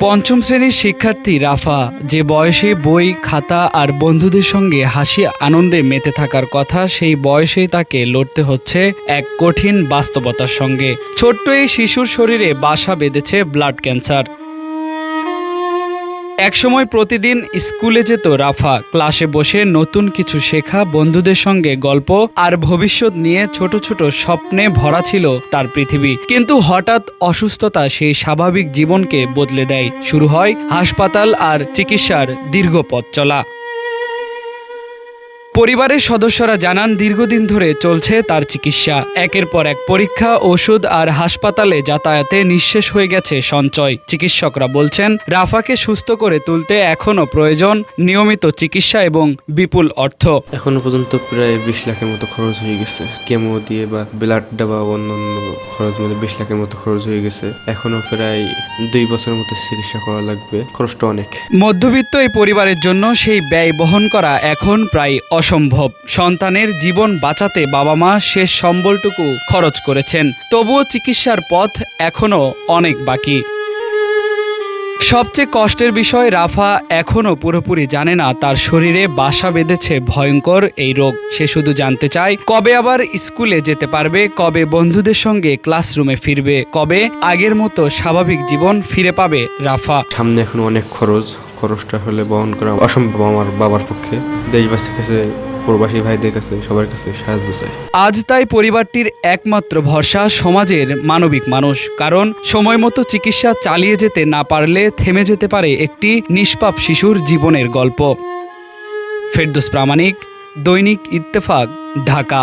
পঞ্চম শ্রেণীর শিক্ষার্থী রাফা, যে বয়সে বই, খাতা আর বন্ধুদের সঙ্গে হাসি আনন্দে মেতে থাকার কথা, সেই বয়সেই তাকে লড়তে হচ্ছে এক কঠিন বাস্তবতার সঙ্গে। ছোট্ট এই শিশুর শরীরে বাসা বেঁধেছে ব্লাড ক্যান্সার। একসময় প্রতিদিন স্কুলে যেত রাফা। ক্লাসে বসে নতুন কিছু শেখা, বন্ধুদের সঙ্গে গল্প আর ভবিষ্যৎ নিয়ে ছোট ছোট স্বপ্নে ভরা ছিল তার পৃথিবী। কিন্তু হঠাৎ অসুস্থতা সেই স্বাভাবিক জীবনকে বদলে দেয়। শুরু হয় হাসপাতাল আর চিকিৎসার দীর্ঘ পথ চলা। পরিবারের সদস্যরা জানান, দীর্ঘদিন ধরে চলছে তার চিকিৎসা। একের পর এক পরীক্ষা, ওষুধ আর হাসপাতালে যাতায়াতে নিঃশেষ হয়ে গেছে সঞ্চয়। চিকিৎসকরা বলছেন, রাফাকে সুস্থ করে তুলতে এখনও প্রয়োজন নিয়মিত চিকিৎসা এবং বিপুল অর্থ। এখনো পর্যন্ত প্রায় 20 লাখের মতো খরচ হয়ে গেছে। কেমো দিয়ে বা ব্লাড দেওয়া অন্যান্য খরচ মধ্যে 20 লাখের মতো খরচ হয়ে গেছে। এখনো প্রায় 2 বছরের মতো চিকিৎসা করা লাগবে। খরচটা অনেক। মধ্যবিত্ত এই পরিবারের জন্য সেই ব্যয় বহন করা এখন প্রায় অসম্ভব। সন্তানের জীবন বাঁচাতে বাবা মা শেষ সম্বলটুকু খরচ করেছেন, তবুও চিকিৎসার পথ এখনও অনেক বাকি। সবচেয়ে কষ্টের বিষয়, রাফা এখনও পুরোপুরি জানে না তার শরীরে বাসা বেঁধেছে ভয়ঙ্কর এই রোগ। সে শুধু জানতে চায় কবে আবার স্কুলে যেতে পারবে, কবে বন্ধুদের সঙ্গে ক্লাসরুমে ফিরবে, কবে আগের মতো স্বাভাবিক জীবন ফিরে পাবে রাফা। সামনে এখন অনেক খরচটা হলে বহন করা অসম্ভব আমার বাবার পক্ষে। দেশবাসীর কাছে, প্রবাসী ভাইদের কাছে, সবার কাছে সাহায্য চাই। আজ তাই পরিবারটির একমাত্র ভরসা সমাজের মানবিক মানুষ। কারণ সময় মতো চিকিৎসা চালিয়ে যেতে না পারলে থেমে যেতে পারে একটি নিষ্পাপ শিশুর জীবনের গল্প। ফেরদৌস প্রামাণিক, দৈনিক ইত্তেফাক, ঢাকা।